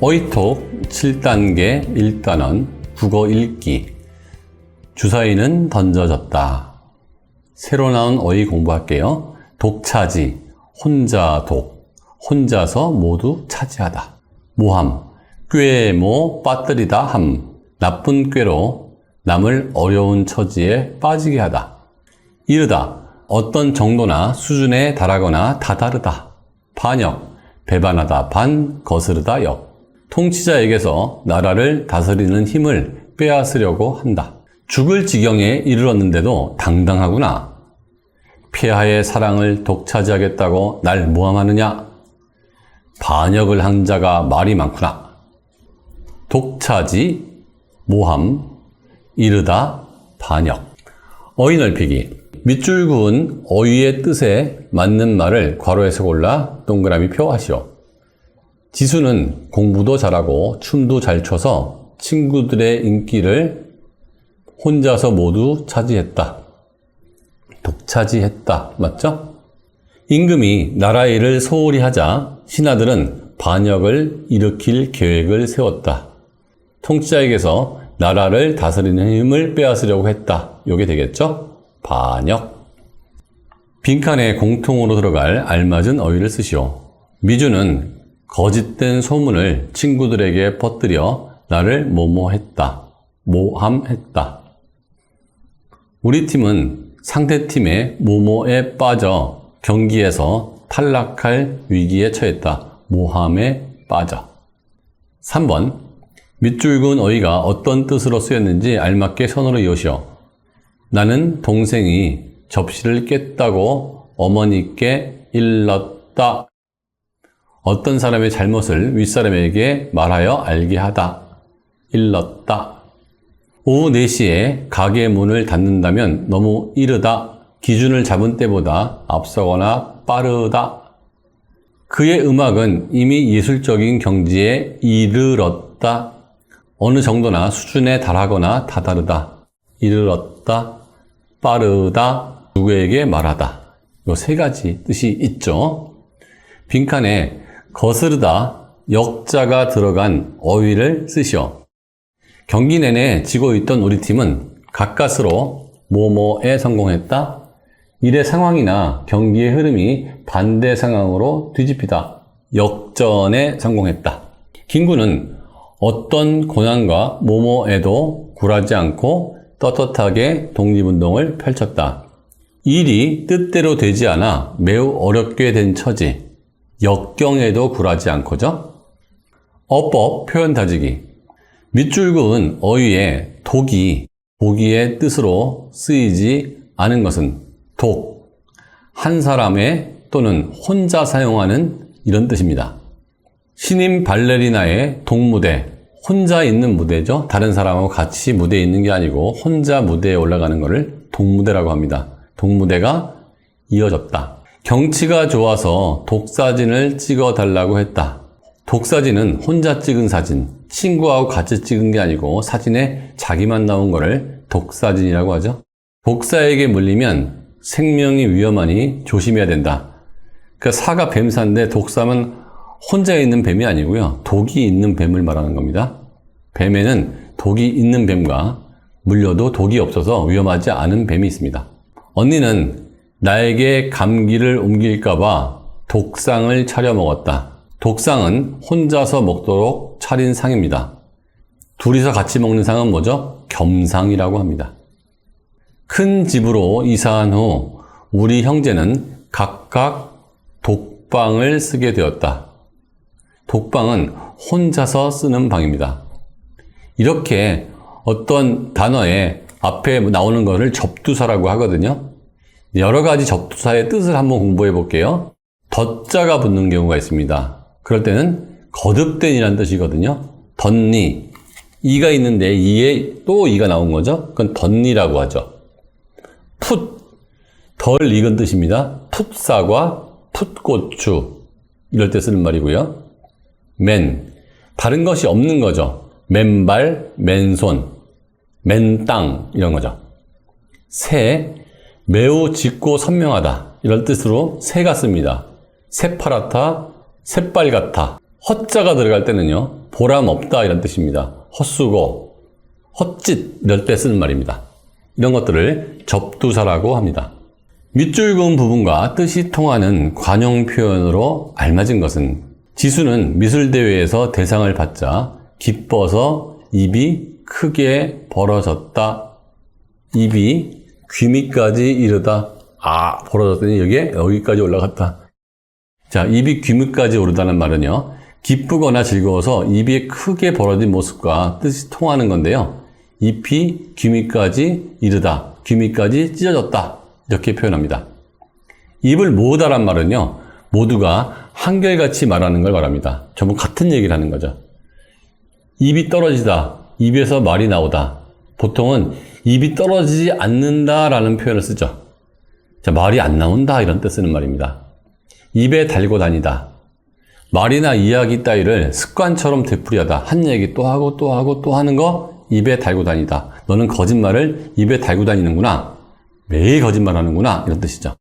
어휘톡 7단계 1단원 국어 읽기. 주사위는 던져졌다. 새로 나온 어휘 공부할게요. 독차지, 혼자 독, 혼자서 모두 차지하다. 모함, 꾀모 빠뜨리다 함, 나쁜 꾀로 남을 어려운 처지에 빠지게 하다. 이르다, 어떤 정도나 수준에 달하거나 다다르다. 반역, 배반하다 반, 거스르다 역. 통치자에게서 나라를 다스리는 힘을 빼앗으려고 한다. 죽을 지경에 이르렀는데도 당당하구나. 폐하의 사랑을 독차지하겠다고 날 모함하느냐? 반역을 한 자가 말이 많구나. 독차지, 모함, 이르다, 반역. 어휘 넓히기. 밑줄 그은 어휘의 뜻에 맞는 말을 괄호에서 골라 동그라미 표 하시오. 지수는 공부도 잘하고 춤도 잘 춰서 친구들의 인기를 혼자서 모두 차지했다. 독차지했다. 맞죠? 임금이 나라 일을 소홀히 하자 신하들은 반역을 일으킬 계획을 세웠다. 통치자에게서 나라를 다스리는 힘을 빼앗으려고 했다. 요게 되겠죠? 반역. 빈칸에 공통으로 들어갈 알맞은 어휘를 쓰시오. 미주는 거짓된 소문을 친구들에게 퍼뜨려 나를 뭐뭐했다, 모함했다. 우리 팀은 상대팀의 모모에 빠져 경기에서 탈락할 위기에 처했다. 모함에 빠져. 3번. 밑줄 그은 어휘가 어떤 뜻으로 쓰였는지 알맞게 선으로 이으시오. 나는 동생이 접시를 깼다고 어머니께 일렀다. 어떤 사람의 잘못을 윗사람에게 말하여 알게 하다. 일렀다. 오후 4시에 가게 문을 닫는다면 너무 이르다. 기준을 잡은 때보다 앞서거나 빠르다. 그의 음악은 이미 예술적인 경지에 이르렀다. 어느 정도나 수준에 달하거나 다다르다. 이르렀다. 빠르다. 누구에게 말하다. 요 3가지 뜻이 있죠. 빈칸에 거스르다, 역자가 들어간 어휘를 쓰시오. 경기 내내 지고 있던 우리 팀은 가까스로 뭐뭐에 성공했다. 일의 상황이나 경기의 흐름이 반대 상황으로 뒤집히다. 역전에 성공했다. 김구는 어떤 고난과 뭐뭐에도 굴하지 않고 떳떳하게 독립운동을 펼쳤다. 일이 뜻대로 되지 않아 매우 어렵게 된 처지. 역경에도 굴하지 않고죠. 어법 표현 다지기. 밑줄 그은 어휘에 독이 보기의 뜻으로 쓰이지 않은 것은 독, 한 사람의 또는 혼자 사용하는 이런 뜻입니다. 신인 발레리나의 독무대, 혼자 있는 무대죠. 다른 사람하고 같이 무대에 있는 게 아니고 혼자 무대에 올라가는 것을 독무대라고 합니다. 독무대가 이어졌다. 경치가 좋아서 독사진을 찍어달라고 했다. 독사진은 혼자 찍은 사진, 친구하고 같이 찍은 게 아니고 사진에 자기만 나온 거를 독사진이라고 하죠. 독사에게 물리면 생명이 위험하니 조심해야 된다. 그 사가 뱀사인데 독사는 혼자 있는 뱀이 아니고요. 독이 있는 뱀을 말하는 겁니다. 뱀에는 독이 있는 뱀과 물려도 독이 없어서 위험하지 않은 뱀이 있습니다. 언니는 나에게 감기를 옮길까봐 독상을 차려 먹었다. 독상은 혼자서 먹도록 차린 상입니다. 둘이서 같이 먹는 상은 뭐죠? 겸상이라고 합니다. 큰 집으로 이사한 후 우리 형제는 각각 독방을 쓰게 되었다. 독방은 혼자서 쓰는 방입니다. 이렇게 어떤 단어의 앞에 나오는 것을 접두사라고 하거든요. 여러 가지 접두사의 뜻을 한번 공부해 볼게요. 덧자가 붙는 경우가 있습니다. 그럴 때는 거듭된이라는 뜻이거든요. 덧니, 이가 있는데 이에 또 이가 나온 거죠. 그건 덧니라고 하죠. 풋, 덜 익은 뜻입니다. 풋사과, 풋고추 이럴 때 쓰는 말이고요. 맨, 다른 것이 없는 거죠. 맨발, 맨손, 맨땅 이런 거죠. 새, 매우 짙고 선명하다 이런 뜻으로 새가 씁니다. 새파랗다, 새빨갛다, 헛자가 들어갈 때는요, 보람 없다 이런 뜻입니다. 헛수고, 헛짓 이럴 때 쓰는 말입니다. 이런 것들을 접두사라고 합니다. 밑줄 그은 부분과 뜻이 통하는 관용 표현으로 알맞은 것은 지수는 미술대회에서 대상을 받자 기뻐서 입이 크게 벌어졌다. 입이 귀밑까지 이르다. 벌어졌더니 여기까지 올라갔다. 자, 입이 귀밑까지 오르다는 말은요, 기쁘거나 즐거워서 입이 크게 벌어진 모습과 뜻이 통하는 건데요. 잎이 귀밑까지 이르다. 귀밑까지 찢어졌다. 이렇게 표현합니다. 입을 모으다란 말은요, 모두가 한결같이 말하는 걸 말합니다. 전부 같은 얘기를 하는 거죠. 입이 떨어지다. 입에서 말이 나오다. 보통은 입이 떨어지지 않는다라는 표현을 쓰죠. 자, 말이 안 나온다 이런 뜻 쓰는 말입니다. 입에 달고 다니다. 말이나 이야기 따위를 습관처럼 되풀이하다. 한 얘기 또 하고 또 하고 또 하는 거 입에 달고 다니다. 너는 거짓말을 입에 달고 다니는구나. 매일 거짓말하는구나. 이런 뜻이죠.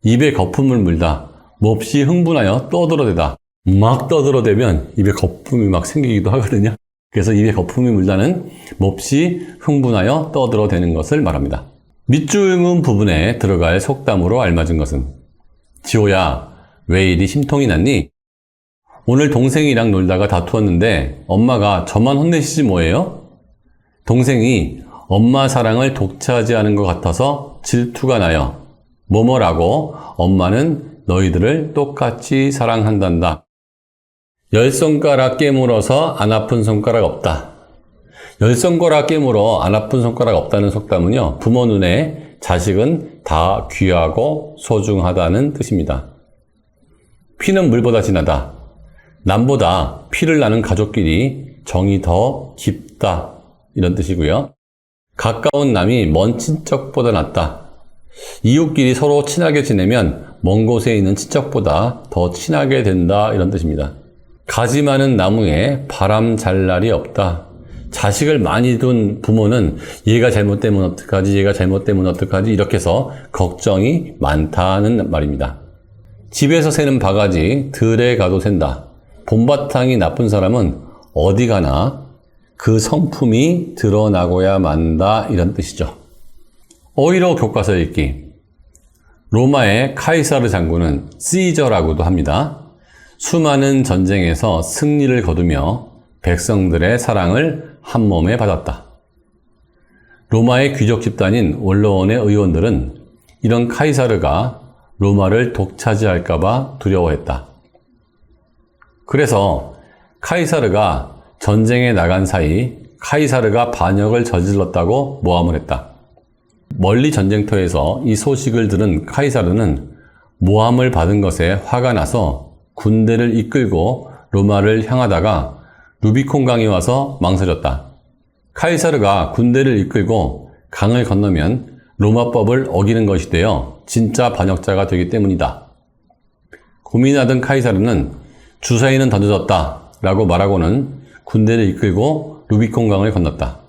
입에 거품을 물다. 몹시 흥분하여 떠들어대다. 막 떠들어대면 입에 거품이 막 생기기도 하거든요. 그래서 입에 거품이 물다는 몹시 흥분하여 떠들어대는 것을 말합니다. 밑줄 그은 부분에 들어갈 속담으로 알맞은 것은 지호야, 왜 이리 심통이 났니? 오늘 동생이랑 놀다가 다투었는데 엄마가 저만 혼내시지 뭐예요? 동생이 엄마 사랑을 독차지하는 것 같아서 질투가 나요. 뭐뭐라고 엄마는 너희들을 똑같이 사랑한단다. 10손가락 깨물어서 안 아픈 손가락 없다. 10손가락 깨물어 안 아픈 손가락 없다는 속담은요, 부모 눈에 자식은 다 귀하고 소중하다는 뜻입니다. 피는 물보다 진하다. 남보다 피를 나는 가족끼리 정이 더 깊다. 이런 뜻이고요. 가까운 남이 먼 친척보다 낫다. 이웃끼리 서로 친하게 지내면 먼 곳에 있는 친척보다 더 친하게 된다. 이런 뜻입니다. 가지 많은 나무에 바람 잘 날이 없다. 자식을 많이 둔 부모는 얘가 잘못되면 어떡하지, 얘가 잘못되면 어떡하지 이렇게 해서 걱정이 많다는 말입니다. 집에서 새는 바가지 들에 가도 샌다. 봄바탕이 나쁜 사람은 어디 가나 그 성품이 드러나고야 만다. 이런 뜻이죠. 오히려 교과서 읽기. 로마의 카이사르 장군은 시저라고도 합니다. 수많은 전쟁에서 승리를 거두며 백성들의 사랑을 한몸에 받았다. 로마의 귀족 집단인 원로원의 의원들은 이런 카이사르가 로마를 독차지할까봐 두려워했다. 그래서 카이사르가 전쟁에 나간 사이 카이사르가 반역을 저질렀다고 모함을 했다. 멀리 전쟁터에서 이 소식을 들은 카이사르는 모함을 받은 것에 화가 나서 군대를 이끌고 로마를 향하다가 루비콘 강에 와서 망설였다. 카이사르가 군대를 이끌고 강을 건너면 로마법을 어기는 것이 되어 진짜 반역자가 되기 때문이다. 고민하던 카이사르는 주사위는 던져졌다 라고 말하고는 군대를 이끌고 루비콘 강을 건넜다.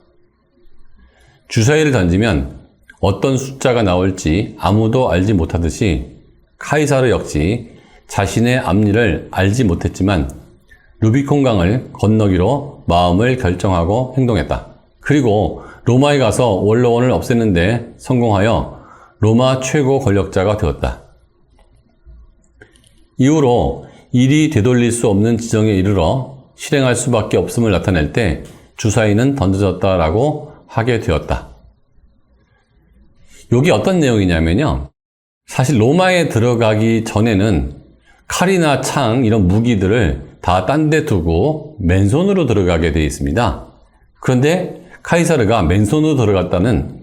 주사위를 던지면 어떤 숫자가 나올지 아무도 알지 못하듯이 카이사르 역시 자신의 앞일을 알지 못했지만 루비콘 강을 건너기로 마음을 결정하고 행동했다. 그리고 로마에 가서 원로원을 없애는데 성공하여 로마 최고 권력자가 되었다. 이후로 일이 되돌릴 수 없는 지경에 이르러 실행할 수밖에 없음을 나타낼 때 주사위는 던져졌다라고 하게 되었다. 여기 어떤 내용이냐면요. 사실 로마에 들어가기 전에는 칼이나 창 이런 무기들을 다 딴 데 두고 맨손으로 들어가게 되어 있습니다. 그런데 카이사르가 맨손으로 들어갔다는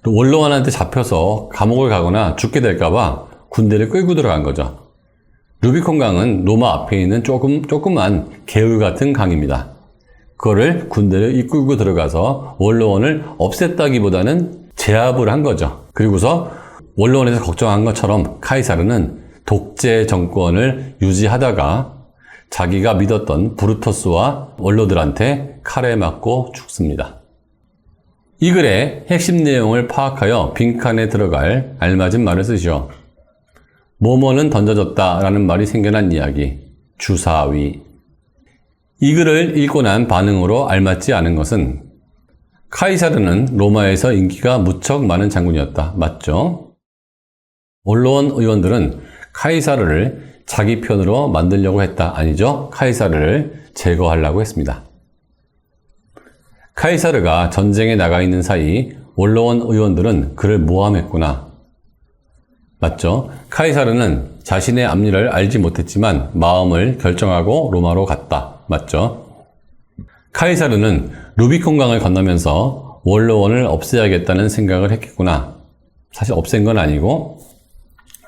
원로원한테 잡혀서 감옥을 가거나 죽게 될까봐 군대를 끌고 들어간 거죠. 루비콘 강은 로마 앞에 있는 조그만 개울 같은 강입니다. 그거를 군대를 이끌고 들어가서 원로원을 없앴다기보다는 제압을 한 거죠. 그리고서 원로원에서 걱정한 것처럼 카이사르는 독재 정권을 유지하다가 자기가 믿었던 브루터스와 원로들한테 칼에 맞고 죽습니다. 이 글의 핵심 내용을 파악하여 빈칸에 들어갈 알맞은 말을 쓰시오. 뭐뭐는 던져졌다 라는 말이 생겨난 이야기. 주사위. 이 글을 읽고 난 반응으로 알맞지 않은 것은 카이사르는 로마에서 인기가 무척 많은 장군이었다. 맞죠? 원로원 의원들은 카이사르를 자기 편으로 만들려고 했다. 아니죠? 카이사르를 제거하려고 했습니다. 카이사르가 전쟁에 나가 있는 사이 원로원 의원들은 그를 모함했구나. 맞죠? 카이사르는 자신의 앞일을 알지 못했지만 마음을 결정하고 로마로 갔다. 맞죠? 카이사르는 루비콘강을 건너면서 원로원을 없애야겠다는 생각을 했겠구나. 사실 없앤 건 아니고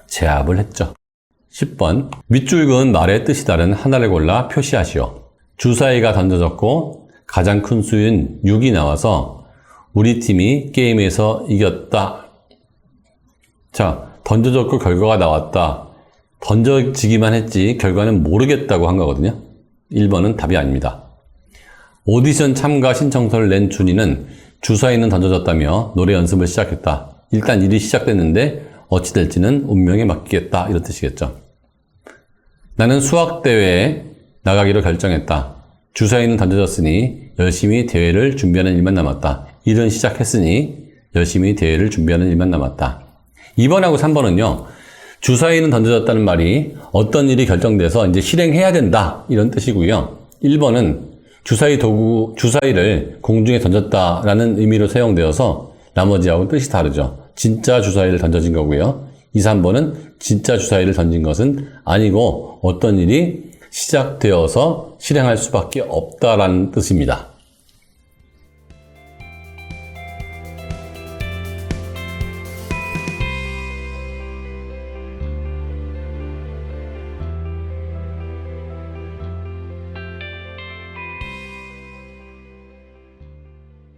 제압을 했죠. 10번. 밑줄 그은 말의 뜻이 다른 하나를 골라 표시하시오. 주사위가 던져졌고 가장 큰 수인 6이 나와서 우리 팀이 게임에서 이겼다. 자, 던져졌고 결과가 나왔다. 던져지기만 했지 결과는 모르겠다고 한 거거든요. 1번은 답이 아닙니다. 오디션 참가 신청서를 낸 준이는 주사위는 던져졌다며 노래 연습을 시작했다. 일단 일이 시작됐는데 어찌 될지는 운명에 맡기겠다. 이런 뜻이겠죠. 나는 수학대회에 나가기로 결정했다. 주사위는 던져졌으니 열심히 대회를 준비하는 일만 남았다. 일은 시작했으니 열심히 대회를 준비하는 일만 남았다. 2번하고 3번은요. 주사위는 던져졌다는 말이 어떤 일이 결정돼서 이제 실행해야 된다. 이런 뜻이고요. 1번은 주사위를 공중에 던졌다라는 의미로 사용되어서 나머지하고 뜻이 다르죠. 진짜 주사위를 던져진 거고요. 2, 3번은 진짜 주사위를 던진 것은 아니고 어떤 일이 시작되어서 실행할 수밖에 없다라는 뜻입니다.